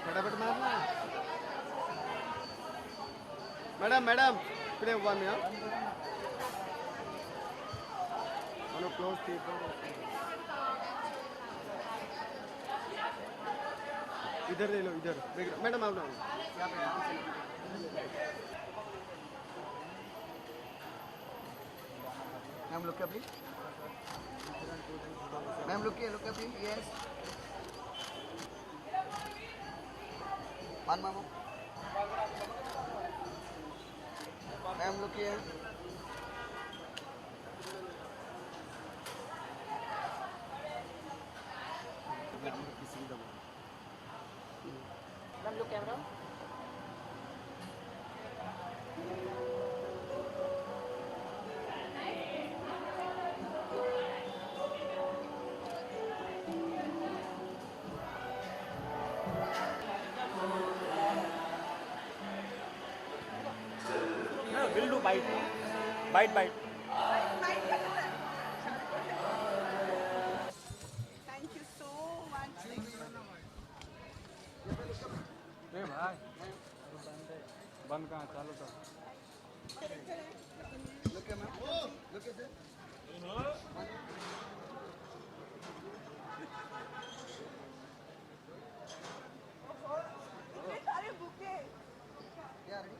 फटाफट मारना madam madam इकडे उभा मी क्लोज थी इधर ले लो इधर मैडम आओ ना ma'am look please ma'am look please yes one mama ma'am look ma'am look camera We'll do bite. Bite. Thank you so much. ए भाई बंद कहाँ चालू था लुक मैम लुक सर इतने सारे बुके क्या रेडी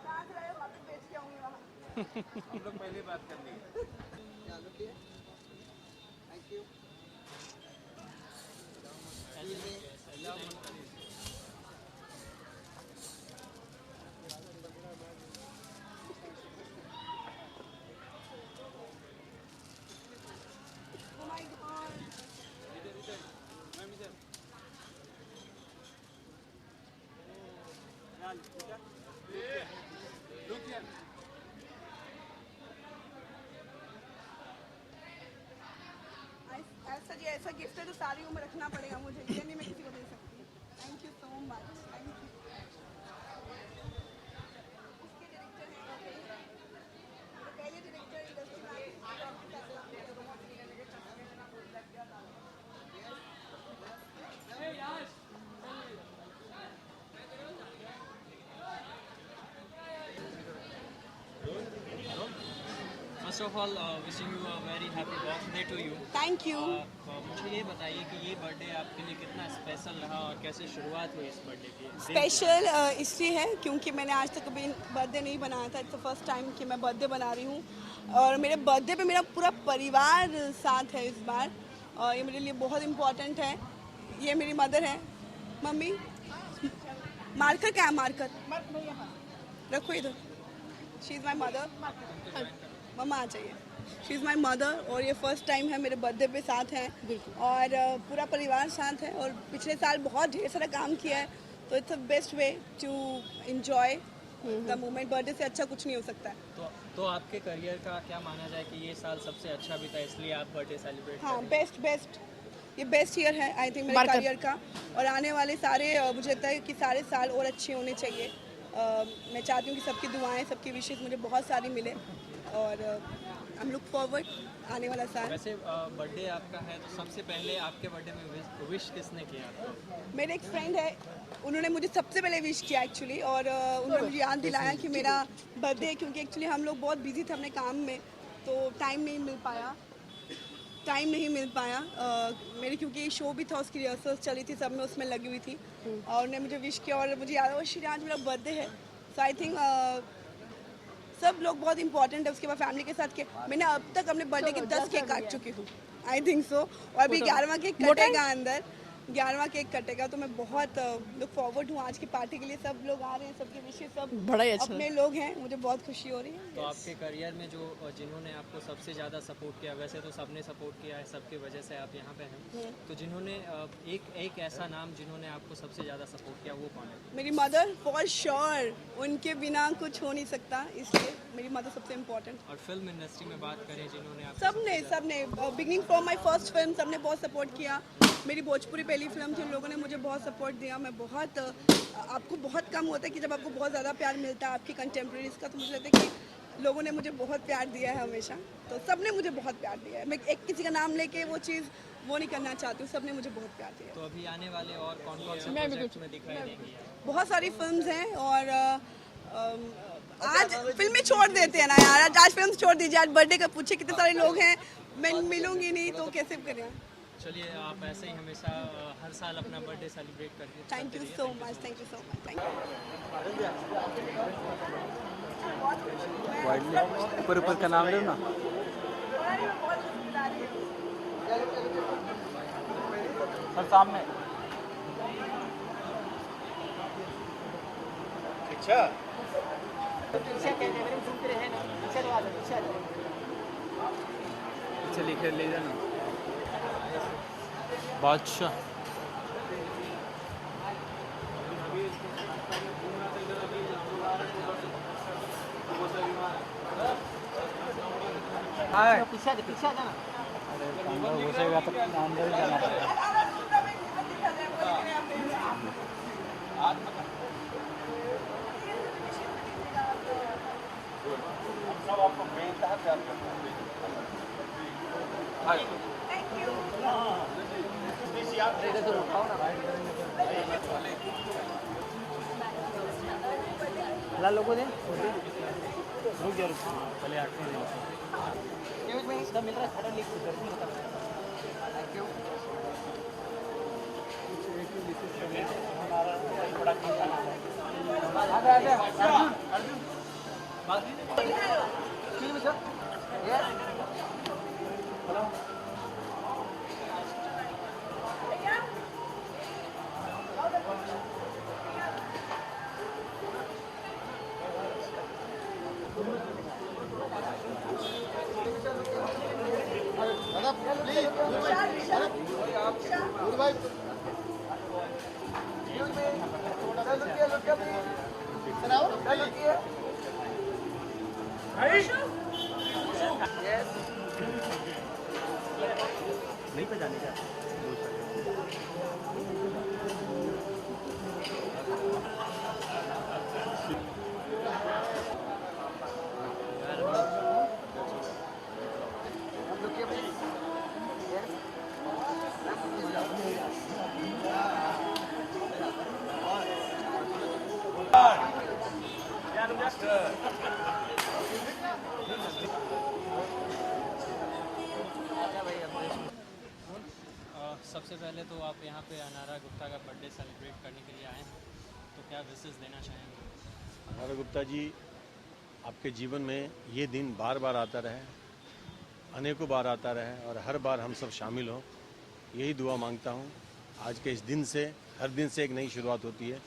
साथ रहे वापस बेच के आऊंगी वहाँ हम लोग पहले बात कर ली क्या look thank you Oh my God. ऐसा गिफ्ट है तो सारी उम्र रखना पड़ेगा मुझे ये नहीं मैं किसी को दे सकती thank you so much thank you इसके डायरेक्टर हैं पहले director industry first of all wishing you a very happy birthday to you. Thank you मुझे ये बताइए कि ये बर्थडे आपके लिए कितना स्पेशल रहा और कैसे शुरुआत हुई इस बर्थडे की? स्पेशल इसलिए है क्योंकि मैंने आज तक कभी बर्थडे नहीं बनाया था। इट्स द फर्स्ट टाइम कि मैं बर्थडे बना रही हूँ और मेरे बर्थडे पे मेरा पूरा परिवार साथ है इस बार और ये मेरे लिए बहुत इम्पोर्टेंट है। ये मेरी मदर है। मम्मी मार्कर क्या है? मार्कर रखो इधर। She is my mother. मम्मा आ जाइए। शी इज़ माई मदर और ये फर्स्ट टाइम है मेरे बर्थडे पे साथ हैं और पूरा परिवार साथ है और पिछले साल बहुत ढेर सारा काम किया है तो it's the best way to enjoy the moment. Birthday से अच्छा कुछ नहीं हो सकता है। तो आपके करियर का क्या माना जाए कि ये साल सबसे अच्छा बीता इसलिए आप बर्थडे सेलिब्रेट हाँ बेस्ट ये बेस्ट ईयर है आई थिंक मेरे करियर का और आने वाले सारे मुझे लगता है कि सारे साल और अच्छे होने चाहिए। मैं चाहती हूँ कि सबकी दुआएं सबकी विशेष मुझे बहुत सारी मिले और आई एम लुक फॉरवर्ड आने वाला साल। वैसे बर्थडे आपका है तो सबसे पहले आपके बर्थडे में विश किसने किया आपको? मेरे एक फ्रेंड है उन्होंने मुझे सबसे पहले विश किया एक्चुअली और उन्होंने मुझे याद दिलाया कि मेरा बर्थडे क्योंकि एक्चुअली हम लोग बहुत बिजी थे अपने काम में तो टाइम नहीं मिल पाया मेरी क्योंकि शो भी था उसकी रिहर्सल्स चली थी सब में उसमें लगी हुई थी और उन्होंने मुझे विश किया और मुझे याद है श्री आज मेरा बर्थडे है। सो आई थिंक सब लोग बहुत इंपॉर्टेंट है। उसके बाद फैमिली के साथ के मैंने अब तक अपने बर्थडे के 10 केक काट चुकी हूँ आई थिंक सो और अभी 11वां केक कटेगा अंदर 11वां केक कटेगा तो मैं बहुत लुक फॉरवर्ड हूँ आज की पार्टी के लिए। सब लोग आ रहे हैं सबके विशेष सब बड़ा ही अच्छा अपने लोग हैं मुझे बहुत खुशी हो रही है। तो आपके करियर में जो जिन्होंने आपको सबसे ज़्यादा सपोर्ट किया वैसे तो सबने सपोर्ट किया है सबकी वजह से आप यहाँ पे हैं तो जिन्होंने एक ऐसा नाम जिन्होंने आपको सबसे ज़्यादा सपोर्ट किया वो कौन है? मेरी मदर फॉर श्योर उनके बिना कुछ हो नहीं सकता इसलिए मेरी मदर सबसे इम्पोर्टेंट। और फिल्म इंडस्ट्री में बात करें जिन्होंने आप सबने beginning from my first film सबने बहुत सपोर्ट किया। मेरी भोजपुरी पहली फिल्म थी उन लोगों ने मुझे बहुत सपोर्ट दिया। मैं आपको बहुत कम होता है कि जब आपको बहुत ज़्यादा प्यार मिलता है आपकी कंटेम्प्रेरीज का तो मुझे लगता है कि लोगों ने मुझे बहुत प्यार दिया है हमेशा, तो सबने मुझे बहुत प्यार दिया है। मैं एक किसी का नाम लेके वो चीज़ वो नहीं करना चाहती हूँ, सबने मुझे बहुत प्यार दिया है। तो अभी आने वाले और कौन कौन से प्रोजेक्ट में दिखाई देंगी आप? बहुत सारी फिल्म्स हैं और आज फिल्में छोड़ देते हैं ना यार, आज फिल्म छोड़ दीजिए। आज बर्थडे का पूछे कितने सारे लोग हैं, मैं मिलूंगी नहीं तो कैसे करें। चलिए, आप ऐसे ही हमेशा हर साल अपना बर्थडे सेलिब्रेट करके thank you so much, thank you so much, thank you. ऊपर ऊपर का नाम लो ना। सर सामने। अच्छा। पीछे लिखे ले जाना। बादशाह। हाय। पीछे आ जाना। अरे घुसेगा तो अंदर ही जाना पड़ेगा। सब आपको बेहतर प्यार करते हैं। ला लोगों ने रुक जा पहले आठवें दिन सब मिल रहा है खड़ा लिख thank you. Excuse me, sir. Yeah. Hello. नहीं पहचाने का। सबसे पहले तो आप यहाँ पे अनारा गुप्ता का बर्थडे सेलिब्रेट करने के लिए आए हैं, तो क्या विशेष देना चाहेंगे? अनारा गुप्ता जी, आपके जीवन में ये दिन बार बार आता रहे, अनेकों बार आता रहे और हर बार हम सब शामिल हों, यही दुआ मांगता हूँ। आज के इस दिन से, हर दिन से एक नई शुरुआत होती है,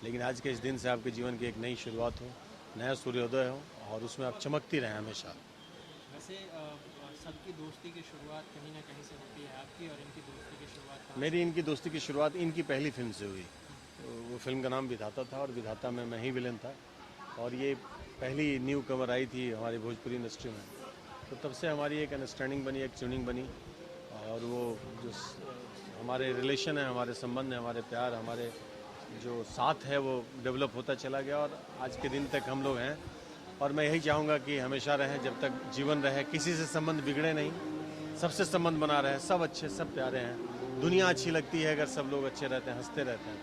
लेकिन आज के इस दिन से आपके जीवन की एक नई शुरुआत हो, नया सूर्योदय हो और उसमें आप चमकती रहें हमेशा। वैसे सबकी दोस्ती की शुरुआत कहीं ना कहीं से होती है, आपकी और इनकी दोस्ती की शुरुआत मेरी इनकी दोस्ती की शुरुआत इनकी पहली फिल्म से हुई। वो फिल्म का नाम विधाता था और विधाता में मैं ही विलेन था और ये पहली न्यू कमर आई थी हमारी भोजपुरी इंडस्ट्री में। तो तब से हमारी एक अंडरस्टैंडिंग बनी, एक ट्यूनिंग बनी और वो जो हमारे रिलेशन है, हमारे संबंध है, हमारे प्यार, हमारे जो साथ है वो डेवलप होता चला गया और आज के दिन तक हम लोग हैं। और मैं यही चाहूँगा कि हमेशा रहें, जब तक जीवन रहे, किसी से संबंध बिगड़े नहीं, सबसे संबंध बना रहे, सब अच्छे, सब प्यारे हैं। दुनिया अच्छी लगती है अगर सब लोग अच्छे रहते हैं, हंसते रहते हैं।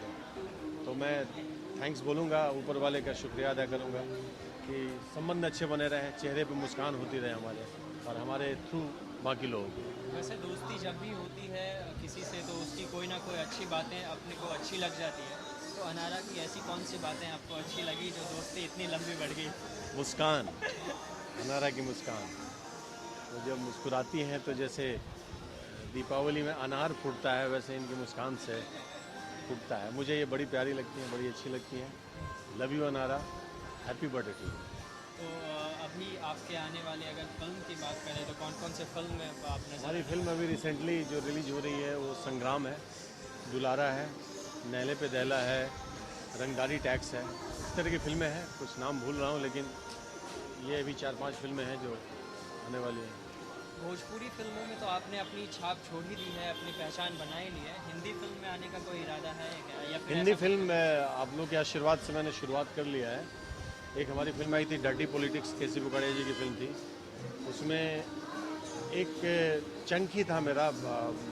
तो मैं थैंक्स बोलूँगा, ऊपर वाले का शुक्रिया अदा करूँगा कि संबंध अच्छे बने रहें, चेहरे पे मुस्कान होती रहे हमारे और हमारे थ्रू बाकी लोग। वैसे दोस्ती जब भी होती है किसी से तो उसकी कोई ना कोई अच्छी बातें अपने को अच्छी लग जाती है, तो अनारा की ऐसी कौन सी बातें आपको अच्छी लगी जो दोस्ती इतनी लंबी बढ़ गई? मुस्कान, अनारा की मुस्कान। तो जब मुस्कुराती हैं तो जैसे दीपावली में अनार फूटता है, वैसे इनकी मुस्कान से फूटता है। मुझे ये बड़ी प्यारी लगती हैं, बड़ी अच्छी लगती हैं। Love you Anara, happy birthday to you. तो अभी आपके आने वाले अगर फिल्म की बात करें तो कौन कौन से फिल्म में आपने? हमारी फिल्म अभी रिसेंटली जो रिलीज हो रही है वो संग्राम है, दुलारा है, नैले पे दहला है, रंगदारी टैक्स है। इस तरह की फिल्में हैं, कुछ नाम भूल रहा हूँ लेकिन ये अभी 4-5 फिल्में हैं जो आने वाली हैं। भोजपुरी फिल्मों में तो आपने अपनी छाप छोड़ ही दी है, अपनी पहचान बना ही ली है। हिंदी फिल्म में आने का कोई इरादा है क्या? या फिर हिंदी फिल्म में आप लोग के आशीर्वाद से मैंने शुरुआत कर लिया है एक हमारी फिल्म आई थी डर्टी पॉलिटिक्स, केसी बुकाड़िया जी की फिल्म थी। उसमें एक चंक ही था मेरा,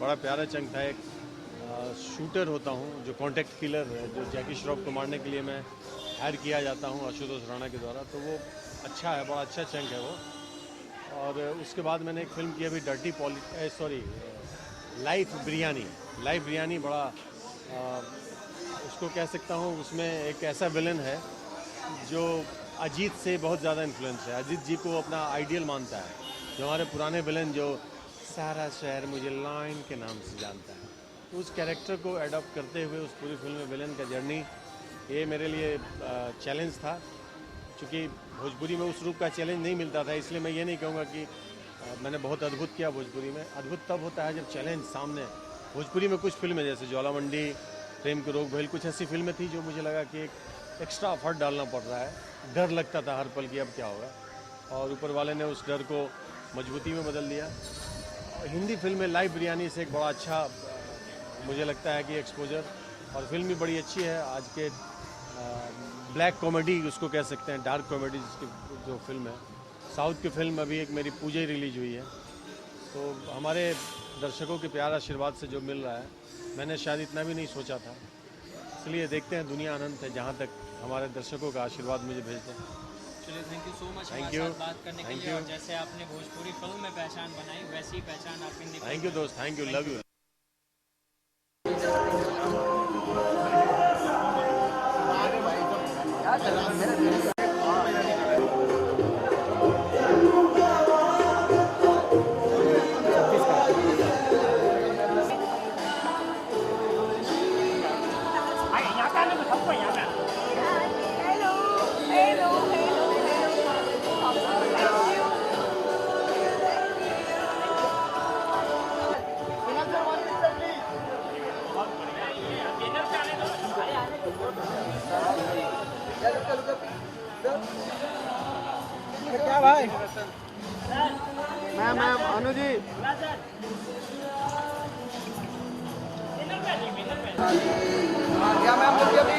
बड़ा प्यारा चंक था। एक शूटर होता हूँ जो कॉन्टैक्ट किलर है, जो जैकी श्रॉफ को मारने के लिए मैं हायर किया जाता हूँ आशुतोष राणा के द्वारा। तो वो अच्छा है, बड़ा अच्छा चंक है वो। और उसके बाद मैंने एक फिल्म की अभी डर्टी लाइफ बिरयानी बड़ा उसको कह सकता हूँ। उसमें एक ऐसा विलन है जो अजीत से बहुत ज़्यादा इन्फ्लुएंस है, अजीत जी को अपना आइडियल मानता है। जो हमारे पुराने विलन जो सारा शहर मुझे लाइन के नाम से जानता है, तो उस कैरेक्टर को अडॉप्ट करते हुए उस पूरी फिल्म में विलन का जर्नी, ये मेरे लिए चैलेंज था। चूँकि भोजपुरी में उस रूप का चैलेंज नहीं मिलता था, इसलिए मैं ये नहीं कहूँगा कि मैंने बहुत अद्भुत किया भोजपुरी में। अद्भुत तब होता है जब चैलेंज सामने। भोजपुरी में कुछ फिल्में जैसे ज्वालामुंडी, प्रेम के रोग भेल, कुछ ऐसी फिल्में थी जो मुझे लगा कि एक एक्स्ट्रा एफर्ट डालना पड़ रहा है, डर लगता था हर पल की अब क्या होगा, और ऊपर वाले ने उस डर को मजबूती में बदल दिया। हिंदी फिल्म में लाइव बिरयानी से एक बड़ा अच्छा मुझे लगता है कि एक्सपोजर, और फिल्म भी बड़ी अच्छी है। आज के ब्लैक कॉमेडी उसको कह सकते हैं, डार्क कॉमेडी जिसकी जो फिल्म है। साउथ की फिल्म अभी एक मेरी पूजा ही रिलीज हुई है। तो हमारे दर्शकों के प्यार आशीर्वाद से जो मिल रहा है, मैंने शायद इतना भी नहीं सोचा था। इसलिए देखते हैं, दुनिया अनंत है, जहाँ तक हमारे दर्शकों का आशीर्वाद मुझे भेजते हैं। चलिए, thank you so much Thank हमारे you. साथ बात करने के लिए। और जैसे आपने भोजपुरी फिल्म में पहचान बनाई, वैसी ही पहचान आप हिंदी थैंक यू दोस्त, थैंक यू, लव यू। क्या भाई? मैम अनु जी, क्या मैम बोलिए अभी?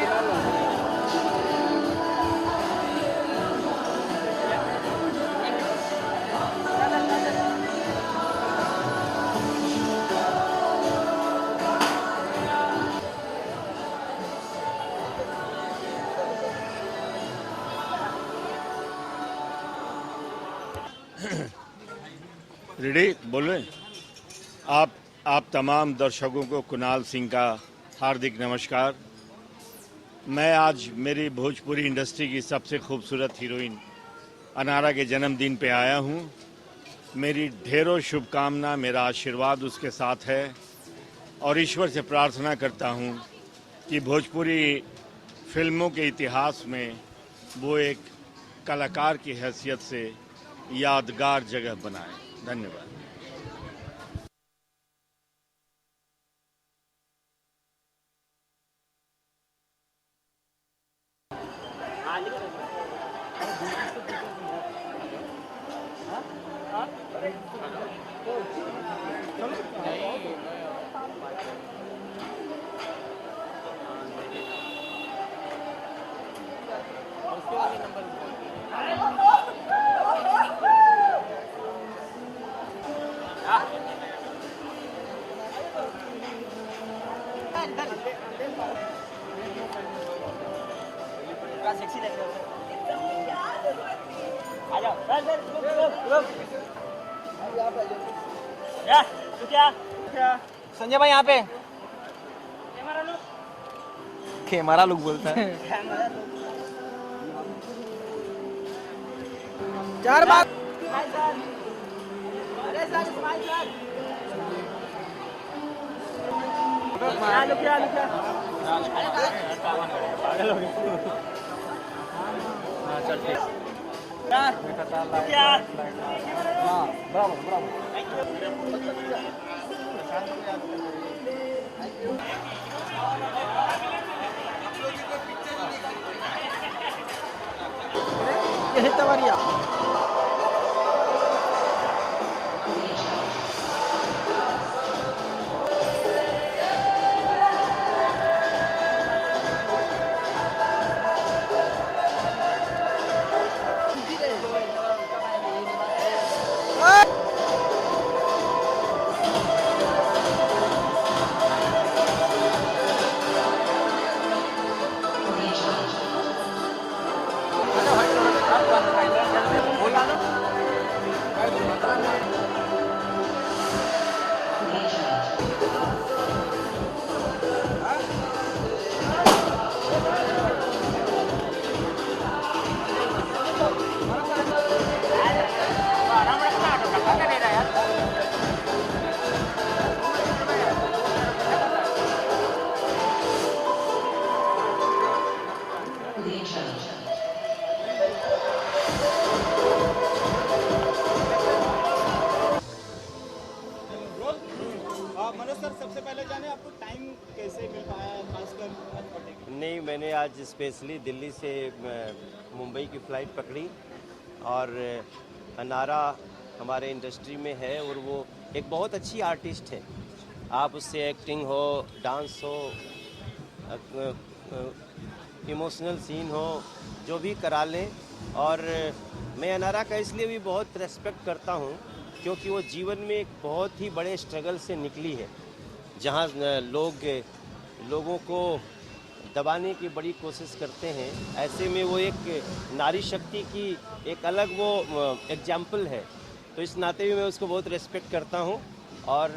रेडी बोल रहे हैं? आप तमाम दर्शकों को कुणाल सिंह का हार्दिक नमस्कार। मैं आज मेरी भोजपुरी इंडस्ट्री की सबसे खूबसूरत हीरोइन अनारा के जन्मदिन पे आया हूँ। मेरी ढेरों शुभकामना, मेरा आशीर्वाद उसके साथ है, और ईश्वर से प्रार्थना करता हूँ कि भोजपुरी फिल्मों के इतिहास में वो एक कलाकार की हैसियत से यादगार जगह बनाए। धन्यवाद। संजय भाई यहाँ पे कैमरा लुक बोलता है। चार बात ये तवरिया आज स्पेशली दिल्ली से मुंबई की फ़्लाइट पकड़ी और अनारा हमारे इंडस्ट्री में है और वो एक बहुत अच्छी आर्टिस्ट है। आप उससे एक्टिंग हो, डांस हो, इमोशनल सीन हो, जो भी करा लें। और मैं अनारा का इसलिए भी बहुत रेस्पेक्ट करता हूँ क्योंकि वो जीवन में एक बहुत ही बड़े स्ट्रगल से निकली है, जहाँ लोगों को दबाने की बड़ी कोशिश करते हैं। ऐसे में वो एक नारी शक्ति की एक अलग वो एग्जाम्पल है। तो इस नाते भी मैं उसको बहुत रेस्पेक्ट करता हूँ और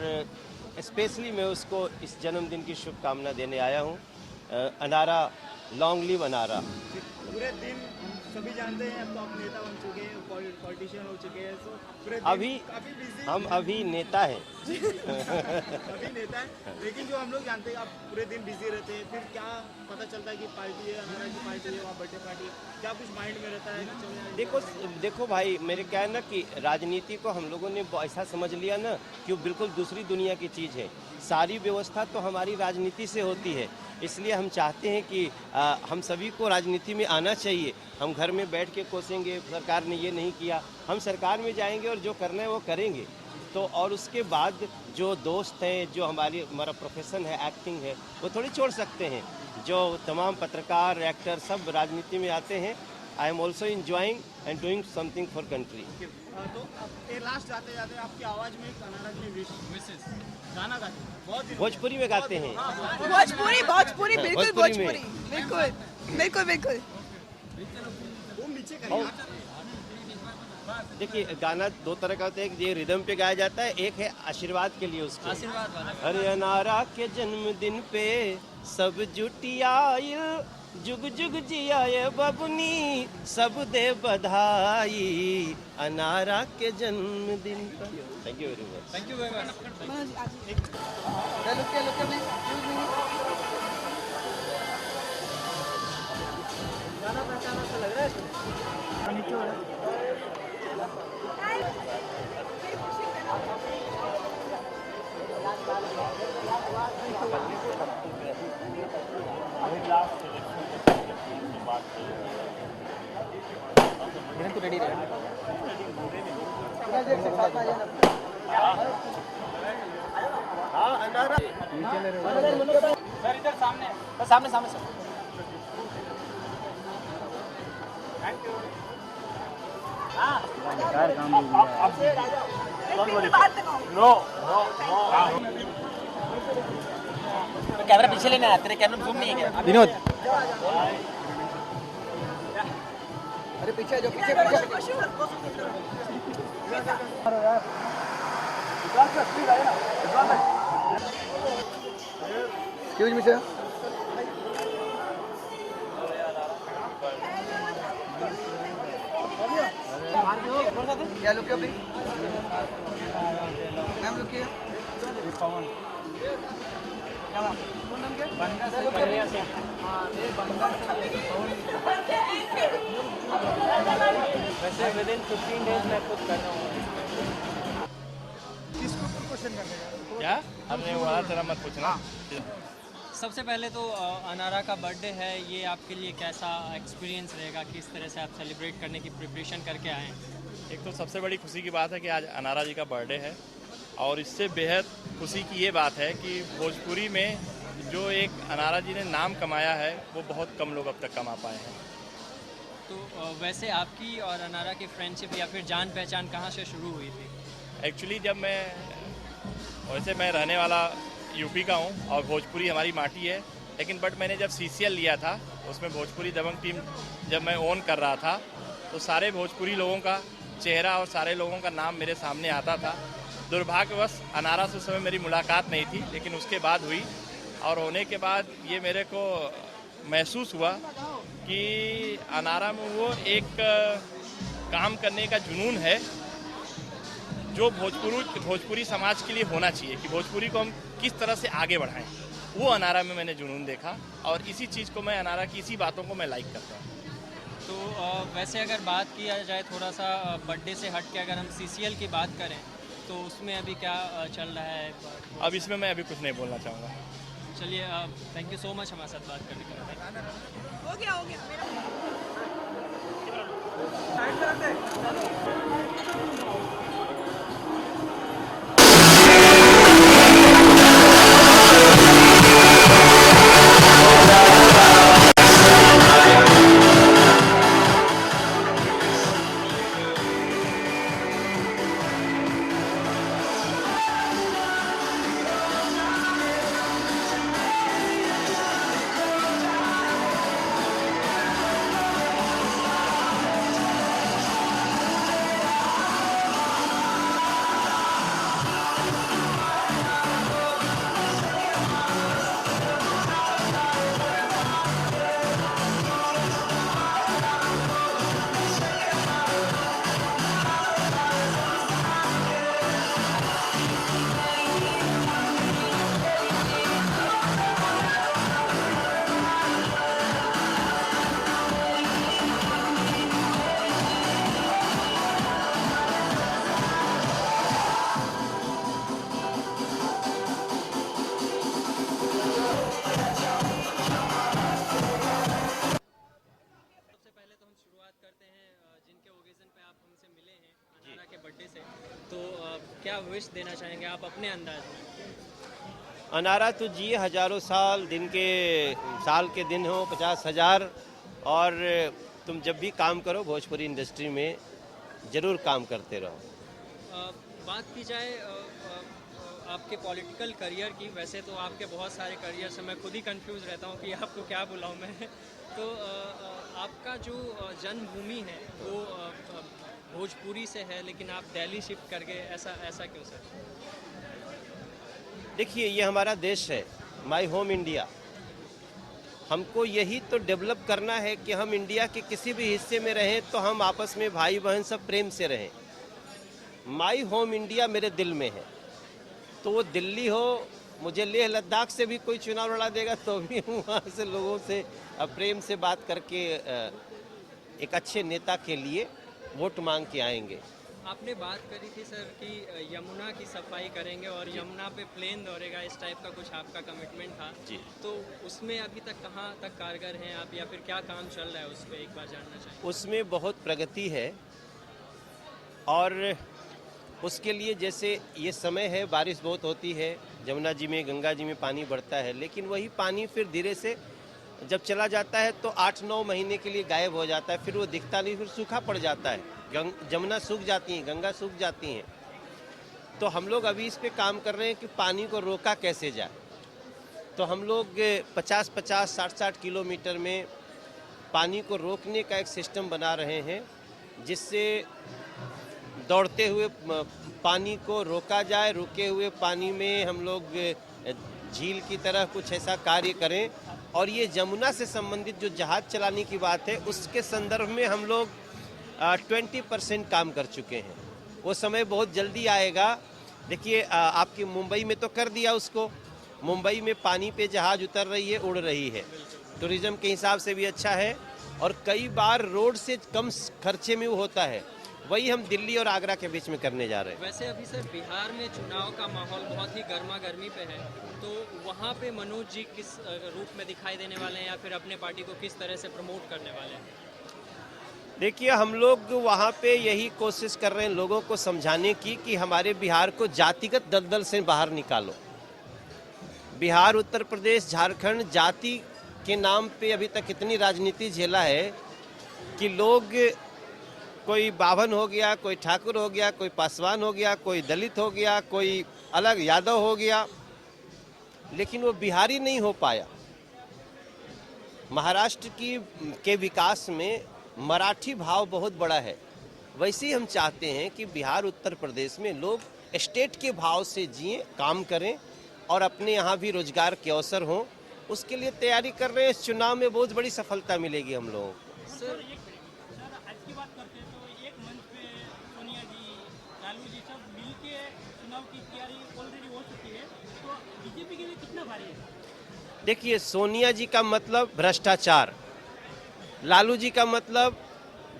स्पेशली मैं उसको इस जन्मदिन की शुभकामना देने आया हूँ। अनारा, लॉन्ग लिव अनारा। पूरे दिन सभी जानते हैं अब तो आप नेता बन चुके हैं, पॉलिटिशियन हो चुके हैं, तो पूरे दिन अभी काफी बिजी हम अभी नेता हैं। अभी नेता है, लेकिन जो हम लोग जानते हैं आप पूरे दिन बिजी रहते हैं, फिर क्या पता चलता है कि पार्टी है, अनारा की पार्टी है, वहाँ बर्थडे पार्टी, क्या कुछ माइंड में रहता है कि चलो यार देखो भाई, मेरे क्या है ना कि राजनीति को हम लोगों ने ऐसा समझ लिया ना कि वो बिल्कुल दूसरी दुनिया की चीज़ है। सारी व्यवस्था तो हमारी राजनीति से होती है, इसलिए हम चाहते हैं कि हम सभी को राजनीति में आना चाहिए। हम घर में बैठ के कोसेंगे सरकार ने ये नहीं किया, हम सरकार में जाएंगे और जो करना है वो करेंगे। तो और उसके बाद जो दोस्त हैं, जो हमारा प्रोफेशन है, एक्टिंग है, वो थोड़ी छोड़ सकते हैं। जो तमाम पत्रकार, एक्टर सब राजनीति में आते हैं। I am also enjoying and doing something for country. तो ये लास्ट जाते जाते आपकी आवाज़ में एक अनारा की विशेष गाना गाते हैं, बहुत दिन भोजपुरी में गाते हैं। भोजपुरी भोजपुरी बिल्कुल भोजपुरी में। भोजपुरी बिल्कुल बिल्कुल बिल्कुल। वो नीचे करिए। देखिए, गाना दो तरह का होता है, एक ये रिदम पे गाया जाता है, एक है आशीर्वाद के लिए उसको। आशीर्वाद वाला। अरे अनारा के जन्मदिन पे सब जुटियाए, जुग जुग जियाए बबनी, सब दे बधाई अनारा के जन्मदिन पर। Thank you very much. Thank you very much. Manoj ji, आज look please। गाना पहचाना सा लग रहा है। नीचे हो रहा है। तो रेडी रहे। सर इधर सामने, सामने सामने सर। Thank you. कैमरा पीछे लेना है, तेरे कैमरा जूम नहीं है क्या? विनोद, अरे पीछे जो पीछे पीछे एक्सक्यूज मी सर। क्या look please ma'am, look here. वैसे विद इन 15 डेज मैं खुद कर रहा हूँ। किसको क्वेश्चन करने का? क्या हमने वहाँ तेरा मत पूछना। सबसे पहले तो अनारा का बर्थडे है, ये आपके लिए कैसा एक्सपीरियंस रहेगा? किस तरह से आप सेलिब्रेट करने की प्रिपरेशन करके आए हैं? एक तो सबसे बड़ी खुशी की बात है कि आज अनारा जी का बर्थडे है और इससे बेहद खुशी की ये बात है कि भोजपुरी में जो एक अनारा जी ने नाम कमाया है वो बहुत कम लोग अब तक कमा पाए हैं। तो वैसे आपकी और अनारा की फ्रेंडशिप या फिर जान पहचान कहाँ से शुरू हुई थी? एक्चुअली वैसे मैं रहने वाला यूपी का हूँ और भोजपुरी हमारी माटी है, लेकिन मैंने जब CCL लिया था उसमें भोजपुरी दबंग टीम जब मैं ओन कर रहा था तो सारे भोजपुरी लोगों का चेहरा और सारे लोगों का नाम मेरे सामने आता था। दुर्भाग्यवश अनारा से उस समय मेरी मुलाकात नहीं थी, लेकिन उसके बाद हुई और होने के बाद ये मेरे को महसूस हुआ कि अनारा में वो एक काम करने का जुनून है जो भोजपुरी समाज के लिए होना चाहिए कि भोजपुरी को हम किस तरह से आगे बढ़ाएं। वो अनारा में मैंने जुनून देखा और इसी चीज़ को मैं अनारा की इसी बातों को मैं लाइक करता हूँ। तो वैसे अगर बात किया जाए थोड़ा सा बर्थडे से हट के, अगर हम CCL की बात करें तो उसमें अभी क्या चल रहा है? अब इसमें मैं अभी कुछ नहीं बोलना चाहूँगा। चलिए थैंक यू सो मच हमारे साथ बात करने के लिए। हो गया मेरा सबसे पहले तो हम शुरुआत करते हैं जिनके ओकेजन पे आप हमसे मिले हैं अनारा के बर्थडे से, तो क्या विश देना चाहेंगे आप अपने अंदाज में? अनारा तो जिए हजारों साल, साल के दिन हो 50,000, और तुम जब भी काम करो भोजपुरी इंडस्ट्री में ज़रूर काम करते रहो। बात की जाए आपके पॉलिटिकल करियर की, वैसे तो आपके बहुत सारे करियर से मैं खुद ही कंफ्यूज रहता हूँ कि आपको क्या बुलाऊँ मैं तो आपका जो जन्मभूमि है वो भोजपुरी से है, लेकिन आप दिल्ली शिफ्ट कर गए, ऐसा क्यों सर? देखिए, ये हमारा देश है, माय होम इंडिया। हमको यही तो डेवलप करना है कि हम इंडिया के किसी भी हिस्से में रहें तो हम आपस में भाई बहन सब प्रेम से रहें। माय होम इंडिया मेरे दिल में है, तो वो दिल्ली हो, मुझे लेह लद्दाख से भी कोई चुनाव लड़ा देगा तो भी हम वहाँ से लोगों से प्रेम से बात करके एक अच्छे नेता के लिए वोट मांग के आएंगे। आपने बात करी थी सर कि यमुना की सफाई करेंगे और यमुना पे प्लेन दौड़ेगा, इस टाइप का कुछ आपका कमिटमेंट था जी। तो उसमें अभी तक कहाँ तक कारगर हैं आप, या फिर क्या काम चल रहा है उस पर एक बार जानना चाहिए। उसमें बहुत प्रगति है, और उसके लिए जैसे ये समय है, बारिश बहुत होती है, जमुना जी में गंगा जी में पानी बढ़ता है, लेकिन वही पानी फिर धीरे से जब चला जाता है तो 8-9 महीने के लिए गायब हो जाता है, फिर वो दिखता नहीं, फिर सूखा पड़ जाता है, जमुना सूख जाती है, गंगा सूख जाती हैं। तो हम लोग अभी इस पे काम कर रहे हैं कि पानी को रोका कैसे जाए। तो हम लोग 50-50, 60-60 किलोमीटर में पानी को रोकने का एक सिस्टम बना रहे हैं, जिससे दौड़ते हुए पानी को रोका जाए। रुके हुए पानी में हम लोग झील की तरह कुछ ऐसा कार्य करें। और ये जमुना से संबंधित जो जहाज चलाने की बात है, उसके संदर्भ में हम लोग 20% काम कर चुके हैं। वो समय बहुत जल्दी आएगा। देखिए, आपकी मुंबई में तो कर दिया उसको, मुंबई में पानी पे जहाज उतर रही है, उड़ रही है, टूरिज्म के हिसाब से भी अच्छा है, और कई बार रोड से कम खर्चे में वो होता है। वही हम दिल्ली और आगरा के बीच में करने जा रहे हैं। वैसे अभी सर बिहार में चुनाव का माहौल बहुत ही गर्मा गर्मी पे है, तो वहाँ पे मनोज जी किस रूप में दिखाई देने वाले हैं, या फिर अपने पार्टी को किस तरह से प्रमोट करने वाले हैं? देखिए, हम लोग वहाँ पे यही कोशिश कर रहे हैं लोगों को समझाने की कि हमारे बिहार को जातिगत दलदल से बाहर निकालो। बिहार, उत्तर प्रदेश, झारखंड जाति के नाम पे अभी तक इतनी राजनीति झेला है कि लोग, कोई बाभन हो गया, कोई ठाकुर हो गया, कोई पासवान हो गया, कोई दलित हो गया, कोई अलग यादव हो गया, लेकिन वो बिहारी नहीं हो पाया। महाराष्ट्र के विकास में मराठी भाव बहुत बड़ा है। वैसे ही हम चाहते हैं कि बिहार, उत्तर प्रदेश में लोग स्टेट के भाव से जिएं, काम करें, और अपने यहाँ भी रोजगार के अवसर हों। उसके लिए तैयारी कर रहे हैं। इस चुनाव में बहुत बड़ी सफलता मिलेगी हम लोगों को। सर आज की बात करते हैं तो एक मंच पे सोनिया जी, लालू जी सब मिलके चुनाव की तैयारी ऑलरेडी हो चुकी है, तो बीजेपी के लिए कितना भारी है? देखिए, सोनिया जी का मतलब भ्रष्टाचार, लालू जी का मतलब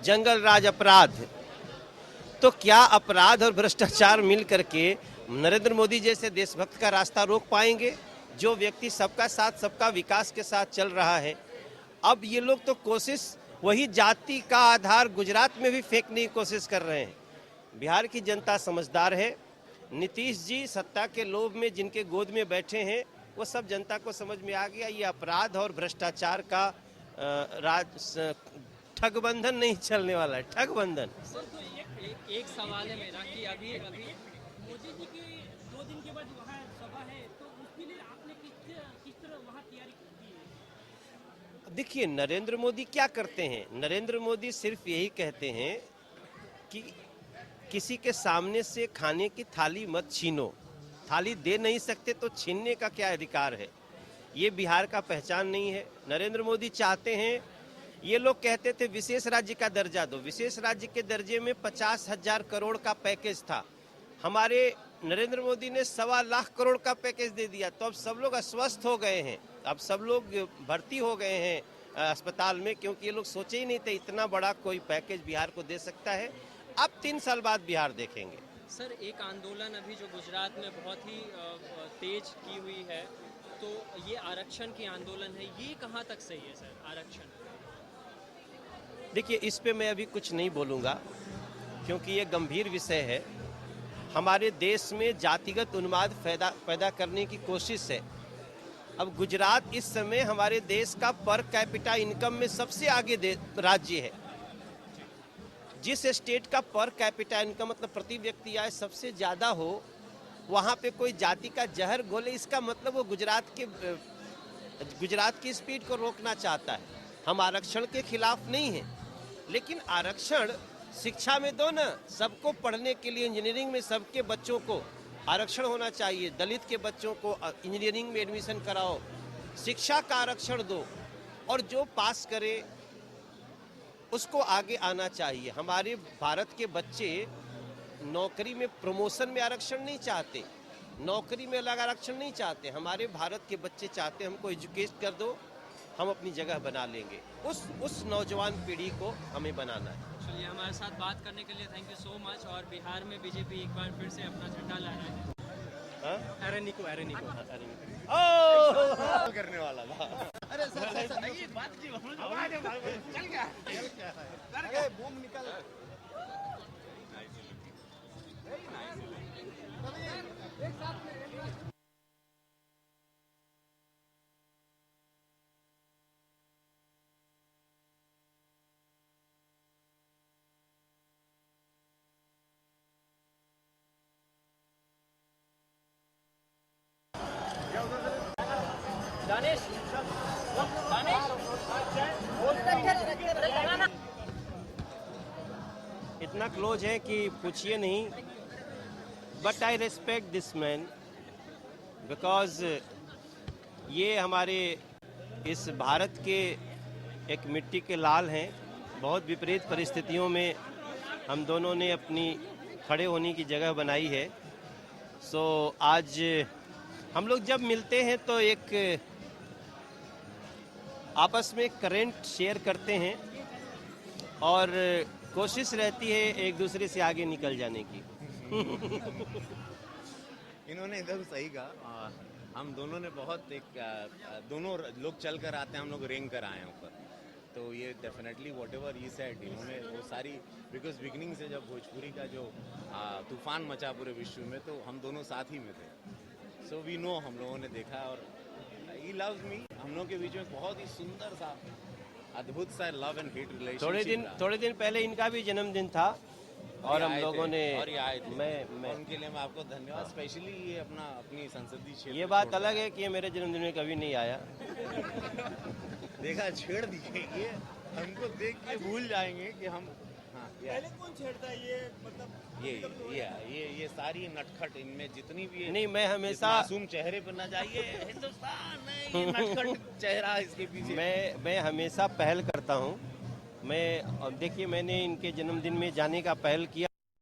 जंगल राज अपराध। तो क्या अपराध और भ्रष्टाचार मिल करके नरेंद्र मोदी जैसे देशभक्त का रास्ता रोक पाएंगे? जो व्यक्ति सबका साथ सबका विकास के साथ चल रहा है, अब ये लोग तो कोशिश वही जाति का आधार गुजरात में भी फेंकने की कोशिश कर रहे हैं। बिहार की जनता समझदार है। नीतीश जी सत्ता के लोभ में जिनके गोद में बैठे हैं, वो सब जनता को समझ में आ गया ये अपराध और भ्रष्टाचार का ठगबंधन नहीं चलने वाला है, ठगबंधन। सर तो एक सवाल है मेरा कि अभी मोदी जी की 2 दिन के बाद वहाँ सभा है, तो उसके लिए आपने किस तरह वहाँ तैयारी की है? देखिए, नरेंद्र मोदी क्या करते हैं? नरेंद्र मोदी सिर्फ यही कहते हैं कि किसी के सामने से खाने की थाली मत छीनो। थाली दे नहीं सकते तो छीनने का क्या अधिकार है? ये बिहार का पहचान नहीं है। नरेंद्र मोदी चाहते हैं, ये लोग कहते थे विशेष राज्य का दर्जा दो। विशेष राज्य के दर्जे में 50,000 करोड़ का पैकेज था। हमारे नरेंद्र मोदी ने 1.25 लाख करोड़ का पैकेज दे दिया, तो अब सब लोग अस्वस्थ हो गए हैं। अब सब लोग भर्ती हो गए हैं अस्पताल में, क्योंकि ये लोग सोचे ही नहीं थे इतना बड़ा कोई पैकेज बिहार को दे सकता है। अब 3 साल बाद बिहार देखेंगे। सर एक आंदोलन अभी जो गुजरात में बहुत ही तेज की हुई है, तो ये आरक्षण की आंदोलन है, ये कहाँ तक सही है सर आरक्षण? देखिए, इस पे मैं अभी कुछ नहीं बोलूँगा, क्योंकि ये गंभीर विषय है। हमारे देश में जातिगत उन्माद पैदा करने की कोशिश है। अब गुजरात इस समय हमारे देश का पर कैपिटा इनकम में सबसे आगे राज्य है। जिस स्टेट का पर कैपिटा इनकम मतलब प्रति व्यक्ति आय सबसे ज़्यादा हो, वहाँ पे कोई जाति का जहर घोले, इसका मतलब वो गुजरात की स्पीड को रोकना चाहता है। हम आरक्षण के खिलाफ नहीं हैं, लेकिन आरक्षण शिक्षा में दो ना। सबको पढ़ने के लिए इंजीनियरिंग में सबके बच्चों को आरक्षण होना चाहिए। दलित के बच्चों को इंजीनियरिंग में एडमिशन कराओ, शिक्षा का आरक्षण दो, और जो पास करे उसको आगे आना चाहिए। हमारे भारत के बच्चे नौकरी में प्रमोशन में आरक्षण नहीं चाहते, नौकरी में अलग आरक्षण नहीं चाहते। हमारे भारत के बच्चे चाहते हमको एजुकेट कर दो, हम अपनी जगह बना लेंगे। उस नौजवान पीढ़ी को हमें बनाना है। चलिए, हमारे साथ बात करने के लिए थैंक यू सो मच। और बिहार में बीजेपी एक बार फिर से अपना झंडा लहराए है। एरेनिको करने वाला था। अरे सर ये बात की चल गया अरे बूम निकल। इतना क्लोज है कि पूछिए नहीं, but I respect this man because ये हमारे इस भारत के एक मिट्टी के लाल हैं। बहुत विपरीत परिस्थितियों में हम दोनों ने अपनी खड़े होने की जगह बनाई है। सो आज हम लोग जब मिलते हैं तो एक आपस में करेंट शेयर करते हैं और कोशिश रहती है एक दूसरे से आगे निकल जाने की। इन्होंने एकदम सही कहा। हम दोनों ने बहुत दोनों लोग चल कर आते हैं, हम लोग रेंग कर आए हैं ऊपर। तो ये definitely what ever he said, इन्होंने वो सारी, बिकॉज बिगनिंग से जब भोजपुरी का जो तूफान मचा पूरे विश्व में, तो हम दोनों साथ ही में थे। सो वी नो, हम लोगों ने देखा, और ही लव्स मी। हम लोग के बीच में बहुत ही सुंदर सा अद्भुत सा लव एंड हेट रिलेशनशिप। थोड़े दिन पहले इनका भी जन्मदिन था और हम लोगों ने, मैं उनके लिए मैं आपको धन्यवाद, स्पेशली ये अपनी संसदीय क्षेत्र। ये बात अलग है कि ये मेरे जन्मदिन में कभी नहीं आया। देखा, छेड़ दिए ये, हमको देख के भूल जाएंगे कि हम। हाँ, पहले कौन छेड़ता है ये, मतलब ये सारी नटखट, इनमें जितनी भी नहीं, मैं हमेशा मासूम चेहरे पर न जाइए, हिंदुस्तान में ये नटखट चेहरा इसके पीछे। मैं हमेशा पहल करता हूँ। देखिए, मैंने इनके जन्मदिन में जाने का पहल किया।